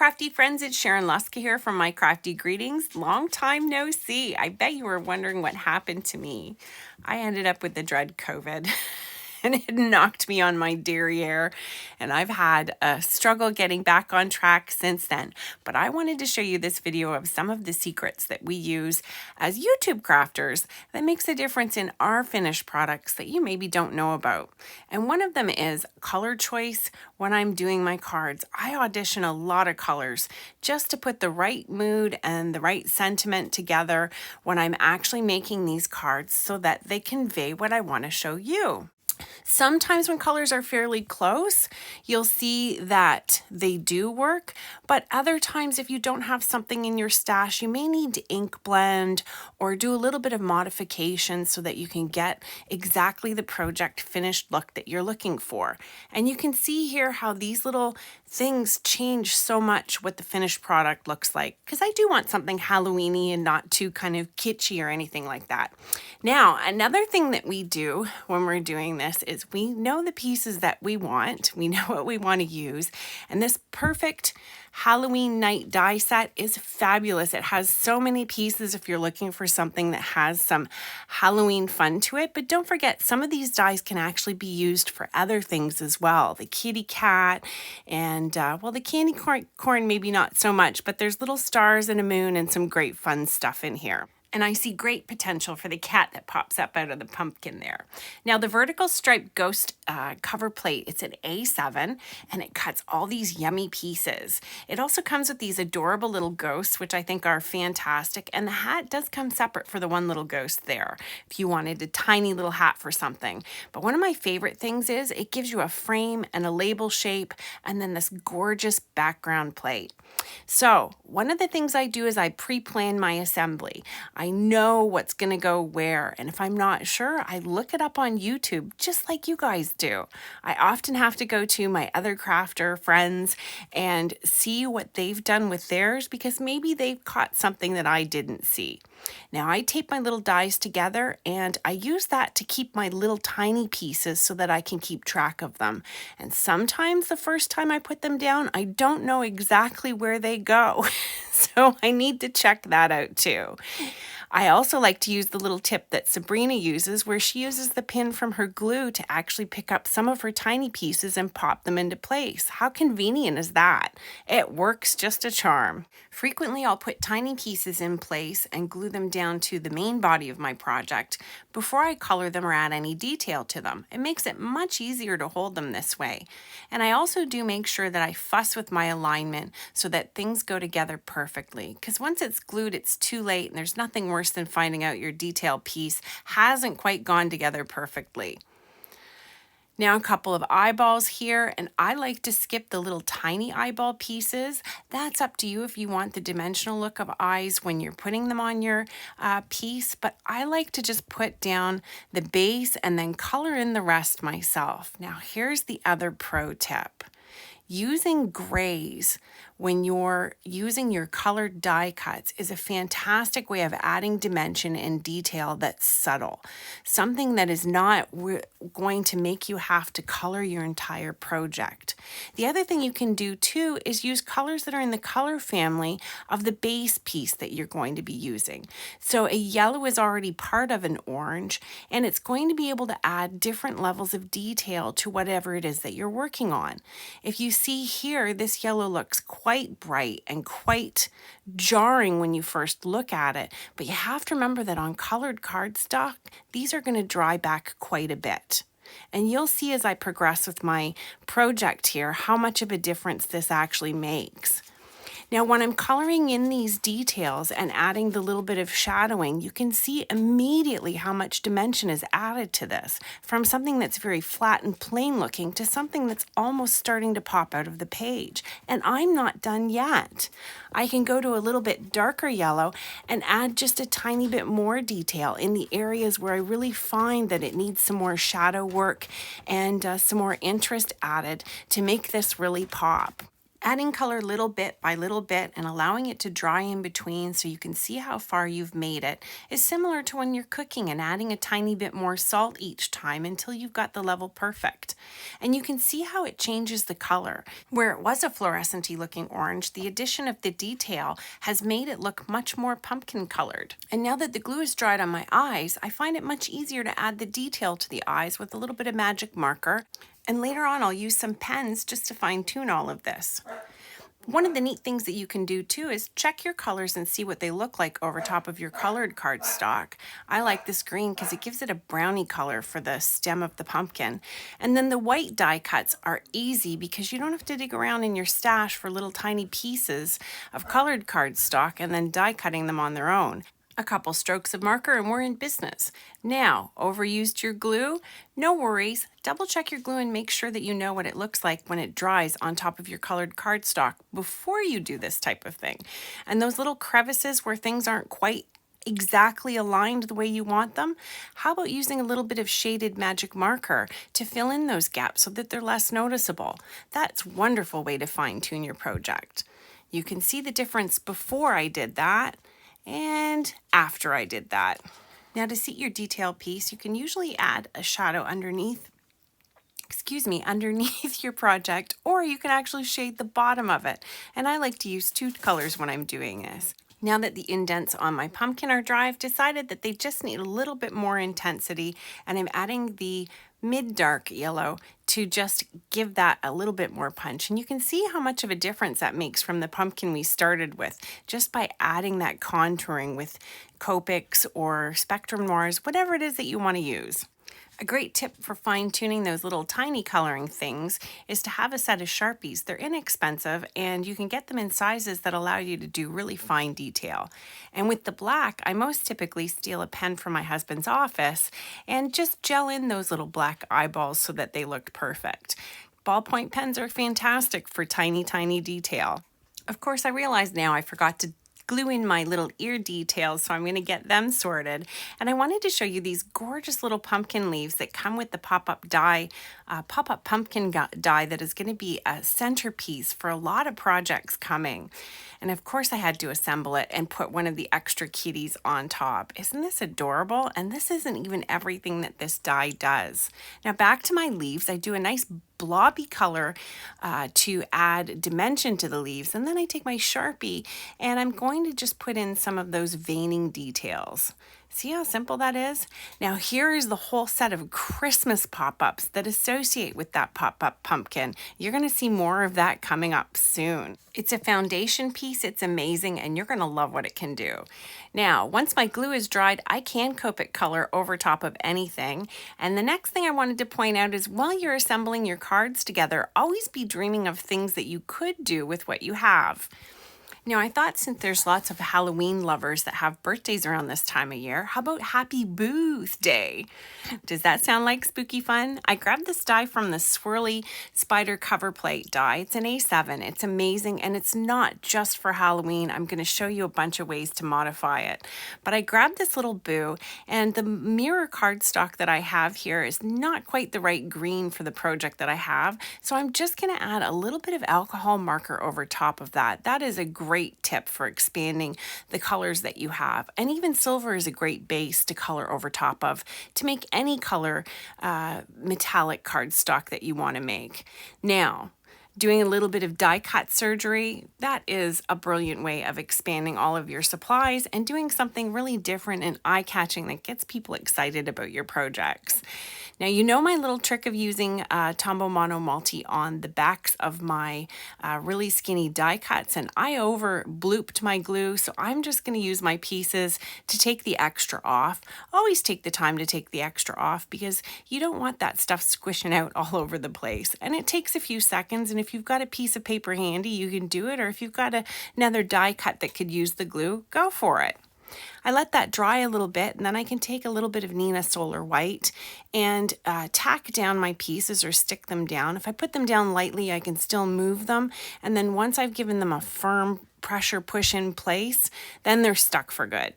crafty friends, it's Sharon Luska here from My Crafty Greetings. Long time no see. I bet you were wondering what happened to me. I ended up with the dread COVID. And it knocked me on my derriere, and I've had a struggle getting back on track since then. But I wanted to show you this video of some of the secrets that we use as YouTube crafters that makes a difference in our finished products that you maybe don't know about. And one of them is color choice. When I'm doing my cards, I audition a lot of colors just to put the right mood and the right sentiment together when I'm actually making these cards so that they convey what I want to show you. Sometimes when colors are fairly close, you'll see that they do work, but other times if you don't have something in your stash, you may need to ink blend or do a little bit of modification so that you can get exactly the project finished look that you're looking for. And you can see here how these little things change so much what the finished product looks like, because I do want something Halloween-y and not too kind of kitschy or anything like that. Now, another thing that we do when we're doing this is we know the pieces that we want, we know what we want to use, and this Purr-fect Halloween night die set is fabulous. It has so many pieces if you're looking for something that has some Halloween fun to it, but don't forget some of these dies can actually be used for other things as well. The kitty cat and well, the candy corn maybe not so much, but there's little stars and a moon and some great fun stuff in here. And I see great potential for the cat that pops up out of the pumpkin there. Now the vertical striped ghost cover plate, it's an A7 and it cuts all these yummy pieces. It also comes with these adorable little ghosts, which I think are fantastic. And the hat does come separate for the one little ghost there, if you wanted a tiny little hat for something. But one of my favorite things is it gives you a frame and a label shape and then this gorgeous background plate. So one of the things I do is I pre-plan my assembly. I know what's going to go where, and if I'm not sure, I look it up on YouTube, just like you guys do. I often have to go to my other crafter friends and see what they've done with theirs, because maybe they've caught something that I didn't see. Now I tape my little dies together and I use that to keep my little tiny pieces so that I can keep track of them. And sometimes the first time I put them down, I don't know exactly where they go. So I need to check that out too. I also like to use the little tip that Sabrina uses, where she uses the pin from her glue to actually pick up some of her tiny pieces and pop them into place. How convenient is that? It works just a charm. Frequently, I'll put tiny pieces in place and glue them down to the main body of my project before I color them or add any detail to them. It makes it much easier to hold them this way. And I also do make sure that I fuss with my alignment so that things go together perfectly. Because once it's glued, it's too late, and there's nothing worse than finding out your detail piece hasn't quite gone together perfectly. Now a couple of eyeballs here, and I like to skip the little tiny eyeball pieces. That's up to you if you want the dimensional look of eyes when you're putting them on your piece, but I like to just put down the base and then color in the rest myself. Now here's the other pro tip. Using grays when you're using your colored die cuts is a fantastic way of adding dimension and detail that's subtle. Something that is not going to make you have to color your entire project. The other thing you can do too is use colors that are in the color family of the base piece that you're going to be using. So a yellow is already part of an orange, and it's going to be able to add different levels of detail to whatever it is that you're working on. If you see here, this yellow looks quite bright and quite jarring when you first look at it, but you have to remember that on colored cardstock, these are going to dry back quite a bit. And you'll see as I progress with my project here how much of a difference this actually makes. Now, when I'm coloring in these details and adding the little bit of shadowing, you can see immediately how much dimension is added to this, from something that's very flat and plain looking to something that's almost starting to pop out of the page. And I'm not done yet. I can go to a little bit darker yellow and add just a tiny bit more detail in the areas where I really find that it needs some more shadow work and some more interest added to make this really pop. Adding color little bit by little bit and allowing it to dry in between so you can see how far you've made it is similar to when you're cooking and adding a tiny bit more salt each time until you've got the level perfect. And you can see how it changes the color. Where it was a fluorescent-y looking orange, the addition of the detail has made it look much more pumpkin colored. And now that the glue is dried on my eyes, I find it much easier to add the detail to the eyes with a little bit of magic marker. And later on, I'll use some pens just to fine tune all of this. One of the neat things that you can do too is check your colors and see what they look like over top of your colored cardstock. I like this green because it gives it a brownie color for the stem of the pumpkin. And then the white die cuts are easy because you don't have to dig around in your stash for little tiny pieces of colored cardstock and then die cutting them on their own. A couple strokes of marker and we're in business. Now, overused your glue? No worries. Double check your glue and make sure that you know what it looks like when it dries on top of your colored cardstock before you do this type of thing. And those little crevices where things aren't quite exactly aligned the way you want them, how about using a little bit of shaded magic marker to fill in those gaps so that they're less noticeable? That's a wonderful way to fine tune your project. You can see the difference before I did that and after I did that. Now to seat your detail piece, you can usually add a shadow underneath your project, or you can actually shade the bottom of it. And I like to use two colors when I'm doing this. Now that the indents on my pumpkin are dry, I've decided that they just need a little bit more intensity, and I'm adding the mid-dark yellow to just give that a little bit more punch. And you can see how much of a difference that makes from the pumpkin we started with, just by adding that contouring with Copics or Spectrum Noirs, whatever it is that you want to use. A great tip for fine-tuning those little tiny coloring things is to have a set of Sharpies. They're inexpensive and you can get them in sizes that allow you to do really fine detail. And with the black, I most typically steal a pen from my husband's office and just gel in those little black eyeballs so that they look perfect. Ballpoint pens are fantastic for tiny, tiny detail. Of course, I realize now I forgot to glue in my little ear details, so I'm going to get them sorted. And I wanted to show you these gorgeous little pumpkin leaves that come with the pop-up die, pop-up pumpkin die that is going to be a centerpiece for a lot of projects coming. And of course I had to assemble it and put one of the extra kitties on top. Isn't this adorable? And this isn't even everything that this die does. Now back to my leaves, I do a nice blobby color to add dimension to the leaves, and then I take my Sharpie and I'm going to just put in some of those veining details. See how simple that is? Now here is the whole set of Christmas pop-ups that associate with that pop-up pumpkin. You're going to see more of that coming up soon. It's a foundation piece, it's amazing, and you're going to love what it can do. Now, once my glue is dried, I can Copic color over top of anything. And the next thing I wanted to point out is while you're assembling your cards together, always be dreaming of things that you could do with what you have. Now, I thought since there's lots of Halloween lovers that have birthdays around this time of year, how about Happy Booth Day? Does that sound like spooky fun? I grabbed this die from the Swirly Spider Cover Plate die. It's an A7. It's amazing, and it's not just for Halloween. I'm going to show you a bunch of ways to modify it. But I grabbed this little boo, and the mirror cardstock that I have here is not quite the right green for the project that I have. So I'm just going to add a little bit of alcohol marker over top of that. That is a great tip for expanding the colors that you have. And even silver is a great base to color over top of to make any color metallic cardstock that you want to make. Now, doing a little bit of die cut surgery, that is a brilliant way of expanding all of your supplies and doing something really different and eye-catching that gets people excited about your projects. Now, you know my little trick of using Tombow Mono Multi on the backs of my really skinny die cuts, and I over blooped my glue, so I'm just going to use my pieces to take the extra off. Always take the time to take the extra off because you don't want that stuff squishing out all over the place. And it takes a few seconds, and if you've got a piece of paper handy, you can do it, or if you've got another die cut that could use the glue, go for it. I let that dry a little bit, and then I can take a little bit of Nina Solar White and tack down my pieces or stick them down. If I put them down lightly, I can still move them, and then once I've given them a firm pressure push in place, then they're stuck for good.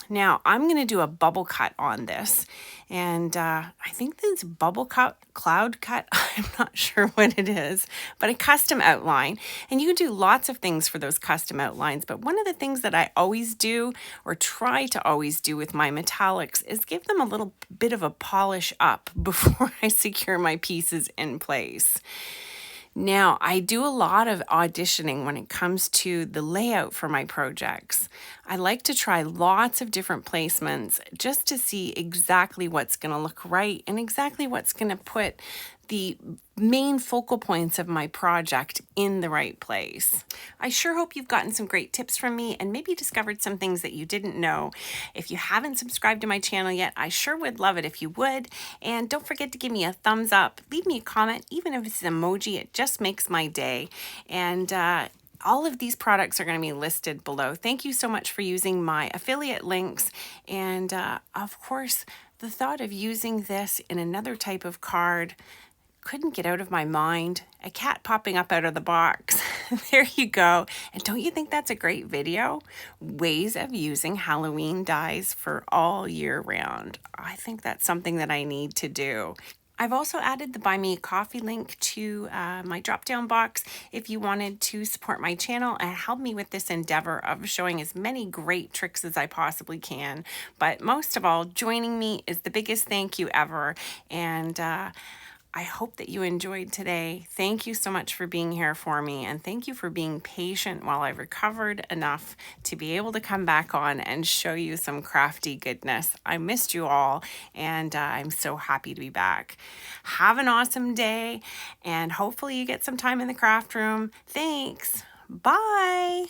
Now I'm going to do a bubble cut on this, and I think this bubble cut, cloud cut, I'm not sure what it is, but a custom outline. And you can do lots of things for those custom outlines, but one of the things that I always do, or try to always do with my metallics, is give them a little bit of a polish up before I secure my pieces in place. Now, I do a lot of auditioning when it comes to the layout for my projects. I like to try lots of different placements just to see exactly what's going to look right and exactly what's going to put the main focal points of my project in the right place. I sure hope you've gotten some great tips from me and maybe discovered some things that you didn't know. If you haven't subscribed to my channel yet, I sure would love it if you would. And don't forget to give me a thumbs up. Leave me a comment, even if it's an emoji. It just makes my day. And all of these products are going to be listed below. Thank you so much for using my affiliate links. And of course, the thought of using this in another type of card couldn't get out of my mind. A cat popping up out of the box. There you go. And don't you think that's a great video? Ways of using Halloween dies for all year round. I think that's something that I need to do. I've also added the Buy Me a Coffee link to my drop-down box if you wanted to support my channel and help me with this endeavor of showing as many great tricks as I possibly can. But most of all, joining me is the biggest thank you ever. And I hope that you enjoyed today. Thank you so much for being here for me, and thank you for being patient while I recovered enough to be able to come back on and show you some crafty goodness. I missed you all, and I'm so happy to be back. Have an awesome day, and hopefully you get some time in the craft room. Thanks. Bye.